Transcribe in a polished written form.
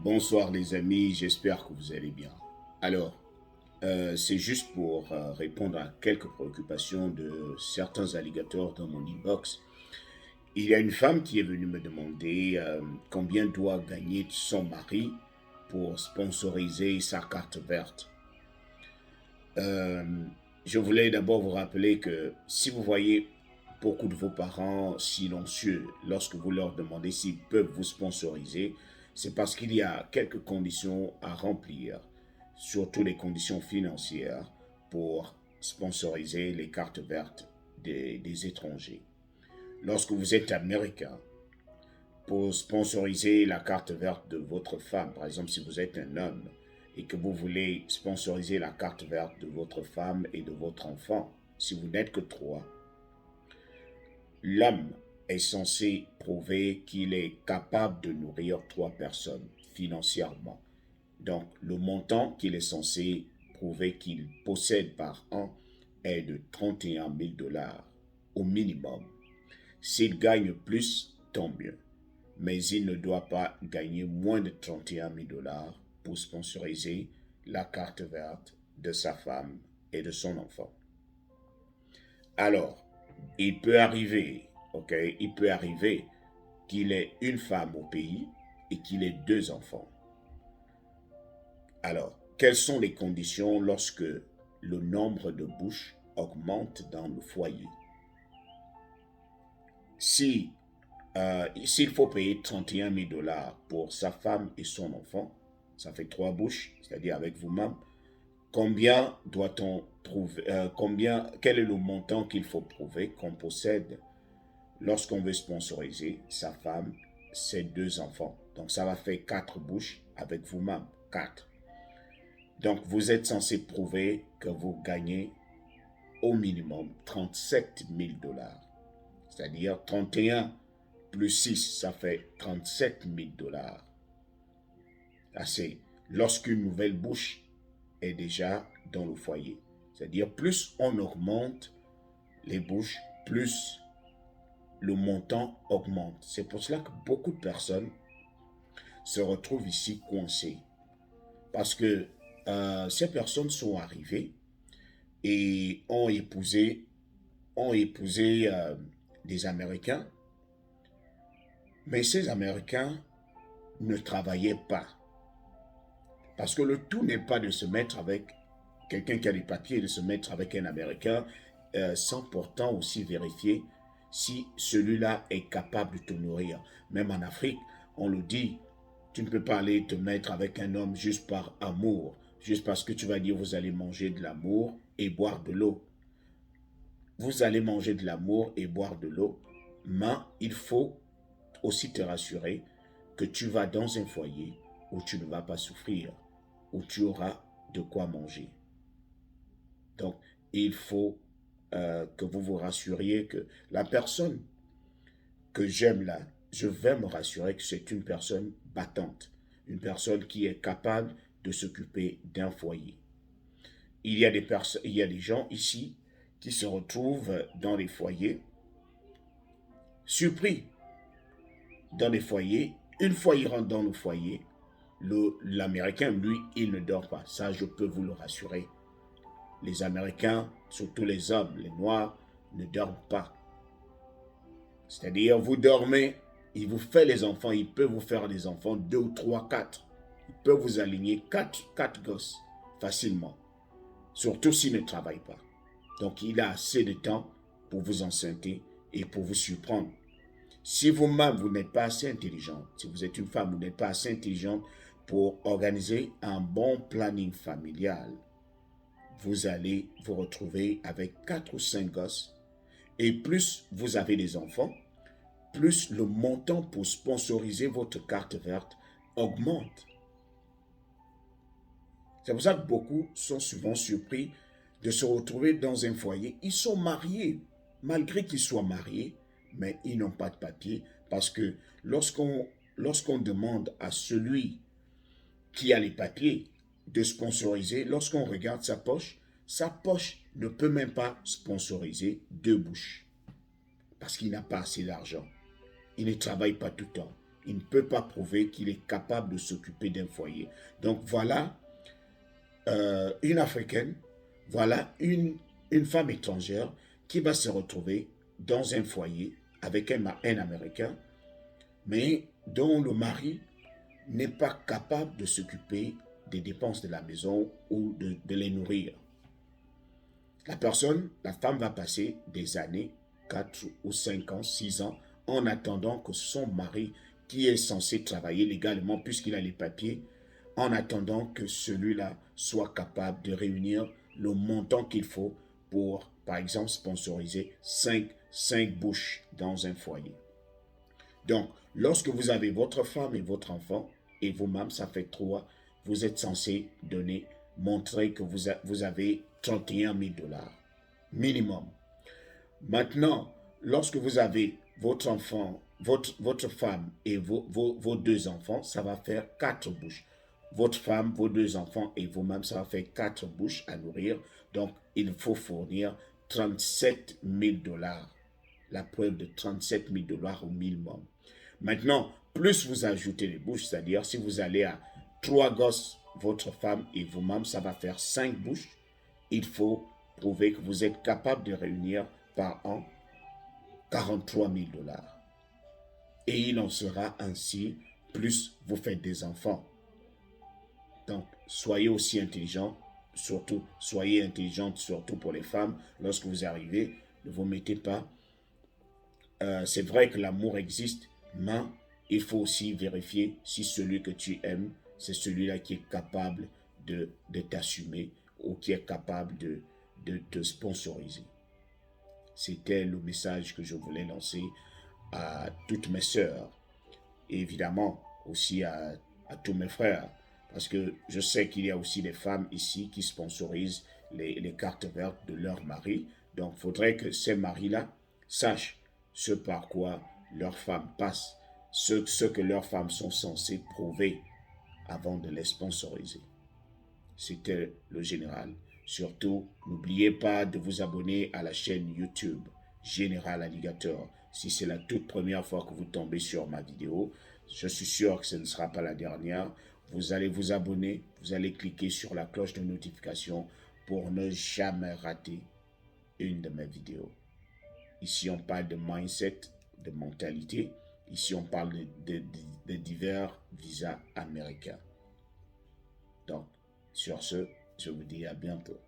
Bonsoir les amis, j'espère que vous allez bien. Alors, c'est juste pour répondre à quelques préoccupations de certains alligators dans mon inbox. Il y a une femme qui est venue me demander combien doit gagner son mari pour sponsoriser sa carte verte. Euh, je voulais d'abord vous rappeler que si vous voyez beaucoup de vos parents silencieux lorsque vous leur demandez s'ils peuvent vous sponsoriser, c'est parce qu'il y a quelques conditions à remplir, surtout les conditions financières pour sponsoriser les cartes vertes des étrangers. Lorsque vous êtes américain, pour sponsoriser la carte verte de votre femme, par exemple si vous êtes un homme et que vous voulez sponsoriser la carte verte de votre femme et de votre enfant, si vous n'êtes que trois, l'homme est censé prouver qu'il est capable de nourrir trois personnes financièrement. Donc, le montant qu'il est censé prouver qu'il possède par an est de 31 000 dollars au minimum. S'il gagne plus, tant mieux. Mais il ne doit pas gagner moins de 31 000 dollars pour sponsoriser la carte verte de sa femme et de son enfant. Alors, il peut arriver, ok, il peut arriver qu'il ait une femme au pays et qu'il ait deux enfants. Alors, quelles sont les conditions lorsque le nombre de bouches augmente dans le foyer? Si, s'il faut payer 31 000 dollars pour sa femme et son enfant, ça fait trois bouches, c'est-à-dire avec vous-même, combien doit-on prouver, quel est le montant qu'il faut prouver qu'on possède lorsqu'on veut sponsoriser sa femme, ses deux enfants? Donc ça va faire quatre bouches avec vous-même, quatre. Donc vous êtes censé prouver que vous gagnez au minimum 37 000 dollars. C'est-à-dire 31 plus 6, ça fait 37 000 dollars. C'est lorsqu'une nouvelle bouche est déjà dans le foyer. C'est-à-dire plus on augmente les bouches, plus le montant augmente. C'est pour cela que beaucoup de personnes se retrouvent ici coincées. Parce que ces personnes sont arrivées et ont épousé des Américains, mais ces Américains ne travaillaient pas. Parce que le tout n'est pas de se mettre avec quelqu'un qui a des papiers, de se mettre avec un Américain sans pourtant aussi vérifier si celui-là est capable de te nourrir. Même en Afrique, on le dit, tu ne peux pas aller te mettre avec un homme juste par amour, juste parce que tu vas dire vous allez manger de l'amour et boire de l'eau. Vous allez manger de l'amour et boire de l'eau, mais il faut aussi te rassurer que tu vas dans un foyer où tu ne vas pas souffrir, où tu auras de quoi manger. Donc, il faut que vous vous rassuriez que la personne que j'aime là, je vais me rassurer que c'est une personne battante, une personne qui est capable de s'occuper d'un foyer. Il y a des gens ici qui se retrouvent dans les foyers, surpris dans les foyers. Une fois il rentre dans le foyer, l'Américain, lui, il ne dort pas. Ça, je peux vous le rassurer. Les Américains, surtout les hommes, les Noirs, ne dorment pas. C'est-à-dire, vous dormez, il vous fait les enfants, il peut vous faire des enfants, deux ou trois, quatre. Il peut vous aligner quatre gosses facilement. Surtout s'il ne travaille pas. Donc, il a assez de temps pour vous enceinter et pour vous surprendre. Si vous-même, vous n'êtes pas assez intelligente, si vous êtes une femme, vous n'êtes pas assez intelligente pour organiser un bon planning familial, vous allez vous retrouver avec quatre ou cinq gosses. Et plus vous avez des enfants, plus le montant pour sponsoriser votre carte verte augmente. C'est pour ça que beaucoup sont souvent surpris de se retrouver dans un foyer. Ils sont mariés, malgré qu'ils soient mariés, mais ils n'ont pas de papier parce que lorsqu'on demande à celui qui a les papiers de sponsoriser, lorsqu'on regarde sa poche ne peut même pas sponsoriser deux bouches parce qu'il n'a pas assez d'argent. Il ne travaille pas tout le temps. il ne peut pas prouver qu'il est capable de s'occuper d'un foyer. Donc voilà une Africaine, voilà une femme étrangère qui va se retrouver dans un foyer avec un Américain, mais dont le mari n'est pas capable de s'occuper des dépenses de la maison ou de les nourrir. La femme va passer des années, 4 ou 5 ans, 6 ans, en attendant que son mari, qui est censé travailler légalement puisqu'il a les papiers, en attendant que celui-là soit capable de réunir le montant qu'il faut pour, par exemple, sponsoriser 5 bouches dans un foyer. Donc, lorsque vous avez votre femme et votre enfant, et vous-même, ça fait 3, vous êtes censé montrer que vous avez 31 000 dollars minimum. Maintenant, lorsque vous avez votre enfant, votre femme et vos 2 enfants, ça va faire 4 bouches. Votre femme, vos 2 enfants et vous-même, ça va faire 4 bouches à nourrir. Donc, il faut fournir 37 000 dollars. La preuve de 37 000 dollars au minimum. Maintenant, plus vous ajoutez les bouches, c'est-à-dire si vous allez à 3 gosses, votre femme et vous-même, ça va faire 5 bouches. Il faut prouver que vous êtes capable de réunir par an 43 000 dollars. Et il en sera ainsi, plus vous faites des enfants. Donc, soyez aussi intelligents, soyez intelligentes surtout pour les femmes. Lorsque vous arrivez, ne vous mettez pas. C'est vrai que l'amour existe, mais il faut aussi vérifier si celui que tu aimes, c'est celui-là qui est capable de t'assumer ou qui est capable de te sponsoriser. C'était le message que je voulais lancer à toutes mes sœurs et évidemment aussi à tous mes frères. Parce que je sais qu'il y a aussi des femmes ici qui sponsorisent les cartes vertes de leur mari. Donc il faudrait que ces maris-là sachent ce par quoi leurs femmes passent, ce que leurs femmes sont censées prouver avant de les sponsoriser. C'était le général. Surtout, n'oubliez pas de vous abonner à la chaîne YouTube Général Alligator. Si c'est la toute première fois que vous tombez sur ma vidéo, je suis sûr que ce ne sera pas la dernière. Vous allez vous abonner, vous allez cliquer sur la cloche de notification pour ne jamais rater une de mes vidéos. Ici, on parle de mindset, de mentalité. Ici, on parle de divers visas américains. Donc, sur ce, je vous dis à bientôt.